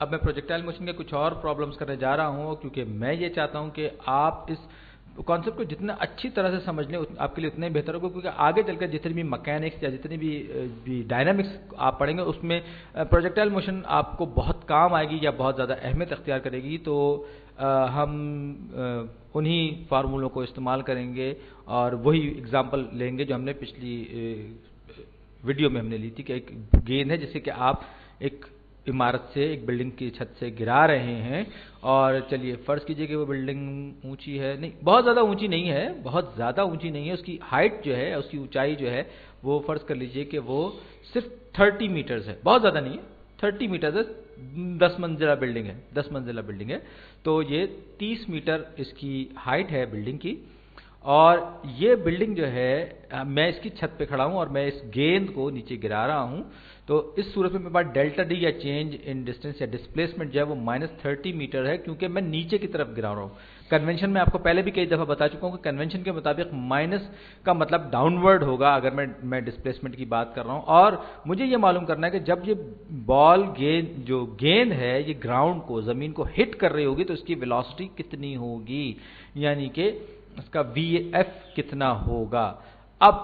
अब मैं projectile motion के कुछ और प्रॉब्लम्स करने जा रहा हूं, क्योंकि मैं ये चाहता हूं कि आप इस कॉन्सेप्ट को जितना अच्छी तरह से समझ लें आपके लिए उतना ही बेहतर होगा, क्योंकि आगे चलकर जितनी भी मैकेनिक्स या जितनी भी डायनामिक्स आप पढ़ेंगे उसमें प्रोजेक्टाइल मोशन आपको बहुत काम आएगी या बहुत ज़्यादा अहमियत अख्तियार करेगी। तो हम उन्हीं फार्मूलों को इस्तेमाल करेंगे और वही एग्जाम्पल लेंगे जो हमने पिछली वीडियो में हमने ली थी कि एक गेंद है जिसे कि आप एक इमारत से, एक बिल्डिंग की छत से गिरा रहे हैं। और चलिए फर्ज कीजिए कि वो बिल्डिंग ऊंची है, नहीं बहुत ज़्यादा ऊंची नहीं है, बहुत ज़्यादा ऊंची नहीं है, उसकी हाइट जो है, उसकी ऊंचाई जो है वो फर्ज कर लीजिए कि वो सिर्फ 30 मीटर्स है, बहुत ज़्यादा नहीं है, 30 मीटर्स है, 10 मंजिला बिल्डिंग है, 10 मंजिला बिल्डिंग है। तो ये 30 मीटर इसकी हाइट है बिल्डिंग की। और ये बिल्डिंग जो है, मैं इसकी छत पे खड़ा हूं और मैं इस गेंद को नीचे गिरा रहा हूं। तो इस सूरत में मेरे पास डेल्टा डी या चेंज इन डिस्टेंस या डिस्प्लेसमेंट जो है वो -30 मीटर है, क्योंकि मैं नीचे की तरफ गिरा रहा हूं। कन्वेंशन में आपको पहले भी कई दफा बता चुका हूं कि कन्वेंशन के मुताबिक माइनस का मतलब डाउनवर्ड होगा अगर मैं डिस्प्लेसमेंट की बात कर रहा हूं। और मुझे ये मालूम करना है कि जब ये बॉल जो गेंद है ये ग्राउंड को, जमीन को हिट कर रही होगी तो इसकी वेलोसिटी कितनी होगी, यानी कि इसका VF कितना होगा। अब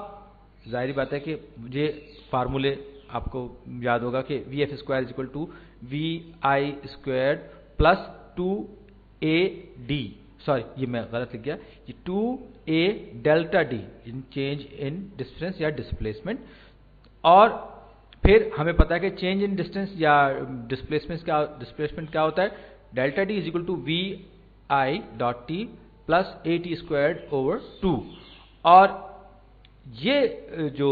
जाहिर बात है कि मुझे फार्मूले आपको याद होगा कि VF² = VI² + 2AD, सॉरी ये मैं गलत लिख गया, ये 2A delta D in change in distance या डिस्प्लेसमेंट। और फिर हमें पता है कि चेंज इन डिस्टेंस या डिस्प्लेसमेंट क्या होता है, डेल्टा डी = VI.T + AT²/2। और ये जो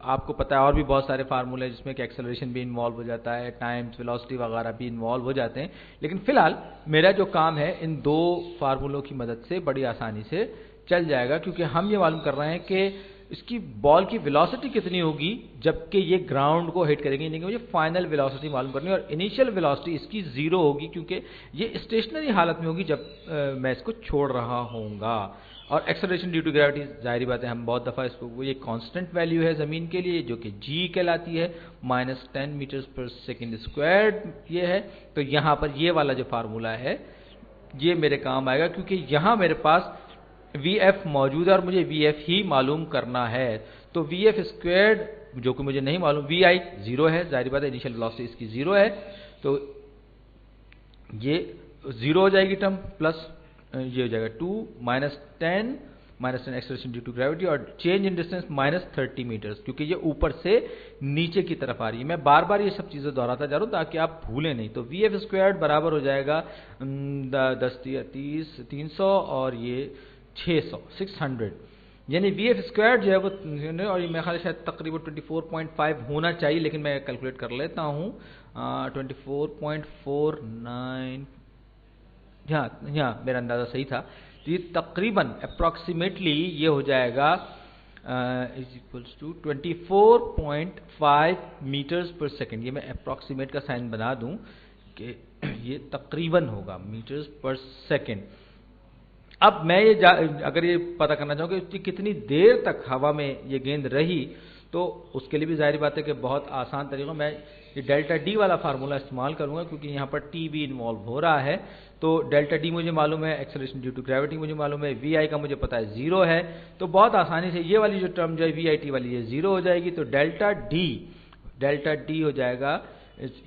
आपको पता है और भी बहुत सारे फार्मूले हैं जिसमें कि एक्सेलरेशन भी इन्वॉल्व हो जाता है, टाइम्स वेलोसिटी वगैरह भी इन्वॉल्व हो जाते हैं। लेकिन फिलहाल मेरा जो काम है इन दो फार्मूलों की मदद से बड़ी आसानी से चल जाएगा, क्योंकि हम ये मालूम कर रहे हैं कि इसकी बॉल की वेलोसिटी कितनी होगी जबकि ये ग्राउंड को हिट करेंगे, यानी कि मुझे फाइनल वेलोसिटी मालूम करनी है। और इनिशियल वेलोसिटी इसकी 0 होगी, क्योंकि ये स्टेशनरी हालत में होगी जब मैं इसको छोड़ रहा होऊंगा। और एक्सेलरेशन ड्यू टू ग्रेविटी, जाहिर बात है हम बहुत दफ़ा इसको, ये कांस्टेंट वैल्यू है ज़मीन के लिए जो कि g कहलाती है, -10 मीटर्स/सेकंड², ये है। तो यहाँ पर ये वाला जो फार्मूला है ये मेरे काम आएगा, क्योंकि यहाँ मेरे पास VF मौजूद है और मुझे VF ही मालूम करना है। तो VF² जो कि मुझे नहीं मालूम, VI 0 है, जाहिर बात है इनिशियल वेलोसिटी इसकी 0 है, तो ये 0 हो जाएगी टर्म, प्लस ये हो जाएगा 2 -10 एक्सेलरेशन ड्यू टू ग्रेविटी और चेंज इन डिस्टेंस -30 मीटर्स, क्योंकि ये ऊपर से नीचे की तरफ आ रही है। मैं बार बार ये सब चीज़ें दोहराता जा रहा हूँ ताकि आप भूलें नहीं। तो VF² बराबर हो जाएगा 10 30 300 और ये 600, यानी VF² जो है वो, और ये मेरे ख्याल शायद तकरीबन 24.5 होना चाहिए, लेकिन मैं कैलकुलेट कर लेता हूँ 24.49, यहाँ मेरा अंदाज़ा सही था। तो ये तकरीबन अप्रॉक्सीमेटली ये हो जाएगा = 24.5 मीटर्स/सेकंड। ये मैं अप्रॉक्सीमेट का साइन बना दूं कि ये तकरीबन होगा मीटर्स/सेकंड। अब मैं ये अगर ये पता करना चाहूँ कि कितनी देर तक हवा में ये गेंद रही, तो उसके लिए भी जाहिर बात है कि बहुत आसान तरीका, मैं ये डेल्टा डी वाला फार्मूला इस्तेमाल करूंगा, क्योंकि यहाँ पर टी भी इन्वॉल्व हो रहा है। तो डेल्टा डी मुझे मालूम है, एक्सेलरेशन ड्यू टू ग्रेविटी मुझे मालूम है, VI का मुझे पता है 0 है। तो बहुत आसानी से ये वाली जो टर्म जो है VIT वाली, ये 0 हो जाएगी। तो डेल्टा डी हो जाएगा =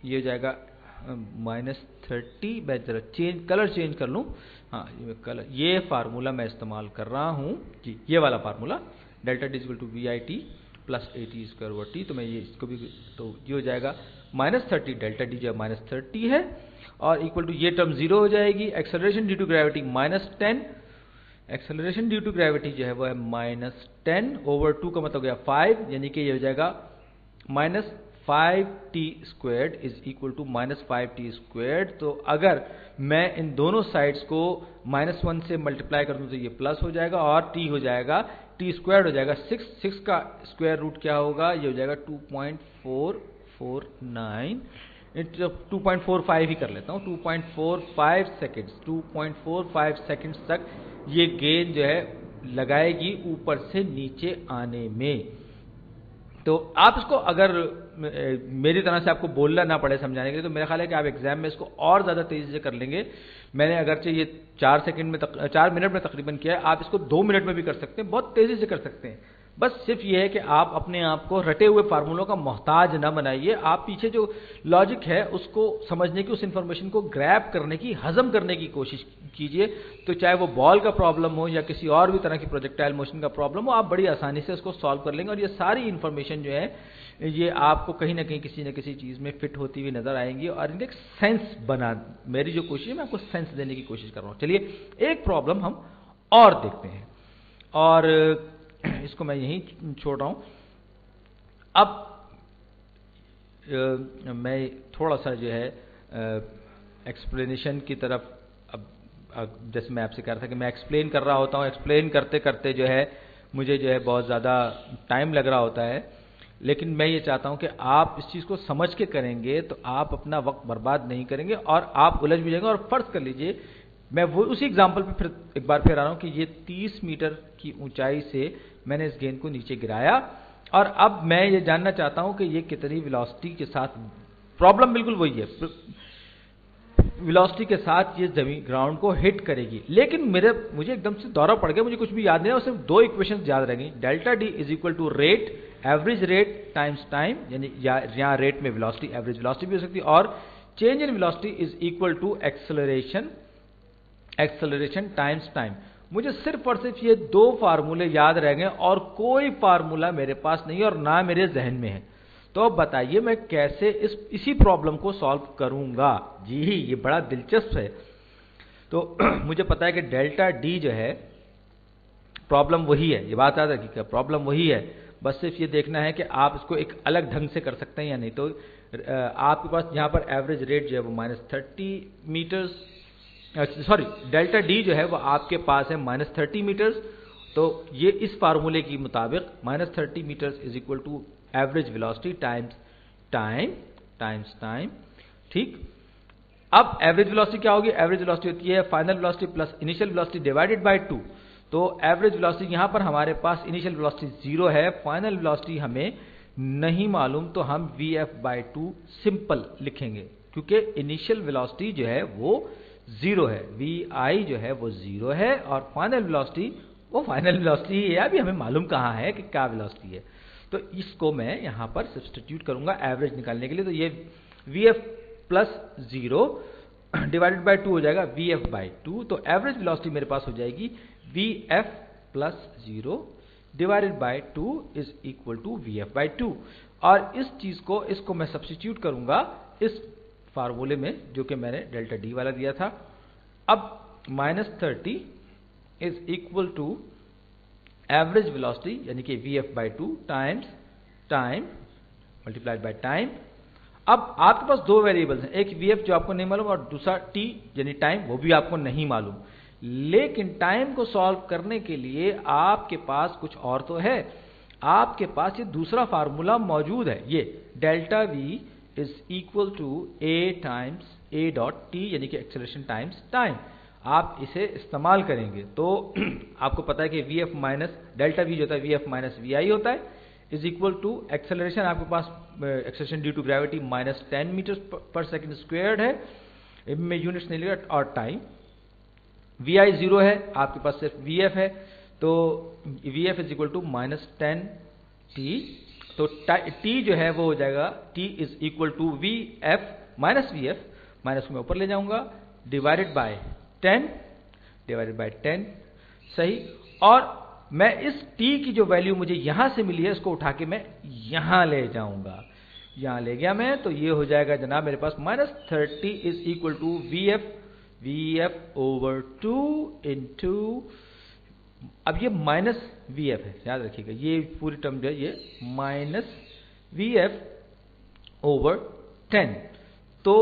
ये हो जाएगा -30। मैं जरा कलर चेंज कर लूँ, हाँ ये फार्मूला मैं इस्तेमाल कर रहा हूँ जी, ये वाला formula, delta D = VIT + AT²/T। तो मैं ये इसको भी, तो ये हो जाएगा -30, डेल्टा डी जो है -30 है, और इक्वल टू ये टर्म 0 हो जाएगी। Acceleration due to gravity -10, acceleration due to gravity जो है वो है -10/2 का मतलब हो गया 5, यानी कि ये हो जाएगा -5t² = -5t²। तो अगर मैं इन दोनों साइड्स को -1 से मल्टीप्लाई कर दूं तो ये प्लस हो जाएगा, और t हो जाएगा, t² हो जाएगा 6 का स्क्वायर रूट क्या होगा, ये हो जाएगा 2.449, 2.45 ही कर लेता हूँ, 2.45 सेकेंड्स, 2.45 सेकेंड्स तक ये गेंद जो है लगाएगी ऊपर से नीचे आने में। तो आप इसको अगर मेरी तरह से आपको बोलना ना पड़े समझाने के लिए, तो मेरा ख्याल है कि आप एग्जाम में इसको और ज़्यादा तेज़ी से कर लेंगे। मैंने अगरचे ये 4 मिनट में तकरीबन किया है, आप इसको 2 मिनट में भी कर सकते हैं, बहुत तेज़ी से कर सकते हैं। बस सिर्फ ये है कि आप अपने आप को रटे हुए फार्मूलों का मोहताज ना बनाइए। आप पीछे जो लॉजिक है उसको समझने की, उस इंफॉर्मेशन को ग्रैब करने की, हजम करने की कोशिश कीजिए। तो चाहे वो बॉल का प्रॉब्लम हो या किसी और भी तरह की प्रोजेक्टाइल मोशन का प्रॉब्लम हो, आप बड़ी आसानी से उसको सॉल्व कर लेंगे। और ये सारी इंफॉर्मेशन जो है ये आपको कहीं ना कहीं किसी न किसी चीज़ में फिट होती हुई नजर आएंगी और इनका एक सेंस बना, मेरी जो कोशिश है मैं आपको सेंस देने की कोशिश कर रहा हूँ। चलिए एक प्रॉब्लम हम और देखते हैं और इसको मैं यहीं छोड़ रहा हूं। अब मैं थोड़ा सा जो है एक्सप्लेनेशन की तरफ, अब जैसे मैं आपसे कह रहा था कि मैं एक्सप्लेन कर रहा होता हूं, एक्सप्लेन करते करते जो है मुझे जो है बहुत ज़्यादा टाइम लग रहा होता है, लेकिन मैं ये चाहता हूं कि आप इस चीज़ को समझ के करेंगे तो आप अपना वक्त बर्बाद नहीं करेंगे और आप उलझ भी जाएंगे। और फर्ज कर लीजिए, मैं वो उसी एग्जाम्पल पे फिर एक बार फिर आ रहा हूं कि ये 30 मीटर की ऊंचाई से मैंने इस गेंद को नीचे गिराया और अब मैं ये जानना चाहता हूं कि ये कितनी वेलोसिटी के साथ, प्रॉब्लम बिल्कुल वही है, वेलोसिटी के साथ ये जमीन ग्राउंड को हिट करेगी। लेकिन मुझे एकदम से दौरा पड़ गया, मुझे कुछ भी याद नहीं है, और सिर्फ 2 इक्वेशन याद रहेंगी। Delta D is equal to rate, average rate times time, यानी यहाँ रेट में वेलोसिटी एवरेज वेलोसिटी भी हो सकती है, और change in velocity is equal to acceleration times time. मुझे सिर्फ और सिर्फ ये 2 फार्मूले याद रह गए और कोई फार्मूला मेरे पास नहीं और ना मेरे जहन में है। तो अब बताइए मैं कैसे इसी प्रॉब्लम को सॉल्व करूंगा। जी ये बड़ा दिलचस्प है। तो मुझे पता है कि डेल्टा डी जो है, प्रॉब्लम वही है, ये बात याद रखिएगा, प्रॉब्लम वही है। बस सिर्फ ये देखना है कि आप इसको एक अलग ढंग से कर सकते हैं या नहीं। तो आपके पास यहाँ पर एवरेज रेट जो है वो -30 मीटर्स, सॉरी डेल्टा डी जो है वो आपके पास है -30 मीटर्स। तो ये इस फार्मूले के मुताबिक -30 meters is equal to average velocity times time. ठीक, अब एवरेज वेलोसिटी क्या होगी? एवरेज वेलोसिटी होती है final velocity plus initial velocity divided by 2। तो एवरेज वेलोसिटी यहां पर हमारे पास इनिशियल वेलोसिटी 0 है, फाइनल वेलोसिटी हमें नहीं मालूम, तो हम vf/2 सिंपल लिखेंगे क्योंकि इनिशियल वेलोसिटी जो है वो 0 है, vi जो है वो 0 है और फाइनल वेलोसिटी वो फाइनल वेलोसिटी है, अभी हमें मालूम कहाँ है कि क्या वेलोसिटी है। तो इसको मैं यहां पर सब्स्टिट्यूट करूंगा एवरेज निकालने के लिए। तो ये vf प्लस 0 डिवाइडेड बाय 2 हो जाएगा vf/2। तो एवरेज वेलोसिटी मेरे पास हो जाएगी vf plus 0 divided by 2 is equal to vf/2। और इस चीज को, इसको मैं सब्स्टिट्यूट करूंगा इस फार्मूले में जो कि मैंने डेल्टा डी वाला दिया था। अब -30 is equal to average velocity यानी कि vf/2 times time multiplied by time. अब आपके पास 2 वेरिएबल्स हैं, एक vf जो आपको नहीं मालूम और दूसरा t यानी टाइम, वो भी आपको नहीं मालूम। लेकिन टाइम को सॉल्व करने के लिए आपके पास कुछ और तो है, आपके पास ये दूसरा फार्मूला मौजूद है, ये delta v is equal to a times a dot t यानी कि एक्सेलरेशन टाइम्स टाइम। आप इसे इस्तेमाल करेंगे तो आपको पता है कि vf माइनस डेल्टा v जो होता है vf माइनस vi होता है, इज इक्वल टू एक्सेलरेशन, आपके पास acceleration due to gravity -10 meter per second squared है, इनमें यूनिट्स नहीं लिया, और टाइम vi 0 है, आपके पास सिर्फ vf है, तो vf is equal to -10t। तो t जो है वो हो जाएगा t is equal to vf minus vf, minus को मैं ऊपर ले जाऊंगा, डिवाइडेड बाय 10 सही। और मैं इस t की जो वैल्यू मुझे यहां से मिली है इसको उठा के मैं यहां ले जाऊंगा, यहां ले गया मैं, तो ये हो जाएगा जनाब मेरे पास -30 is equal to vf over 2 into, अब ये माइनस vf है, याद रखिएगा ये पूरी टर्म जो है ये माइनस vf ओवर 10। तो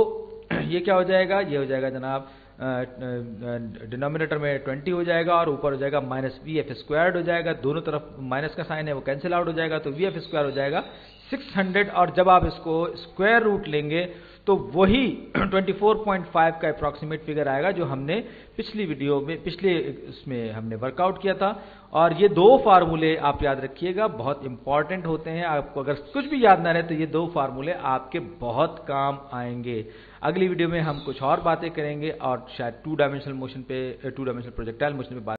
ये क्या हो जाएगा? ये हो जाएगा जनाब डिनोमिनेटर में 20 हो जाएगा और ऊपर हो जाएगा माइनस vf स्क्वायर्ड हो जाएगा, दोनों तरफ माइनस का साइन है वो कैंसिल आउट हो जाएगा, तो vf स्क्वायर हो जाएगा 600 और जब आप इसको स्क्वायर रूट लेंगे तो वही 24.5 का अप्रॉक्सीमेट फिगर आएगा जो हमने पिछली वीडियो में, पिछले इसमें हमने वर्कआउट किया था। और ये दो फार्मूले आप याद रखिएगा, बहुत इंपॉर्टेंट होते हैं। आपको अगर कुछ भी याद ना रहे तो ये दो फार्मूले आपके बहुत काम आएंगे। अगली वीडियो में हम कुछ और बातें करेंगे और शायद 2 डायमेंशनल मोशन पे, 2 डायमेंशनल प्रोजेक्टाइल मोशन पे बात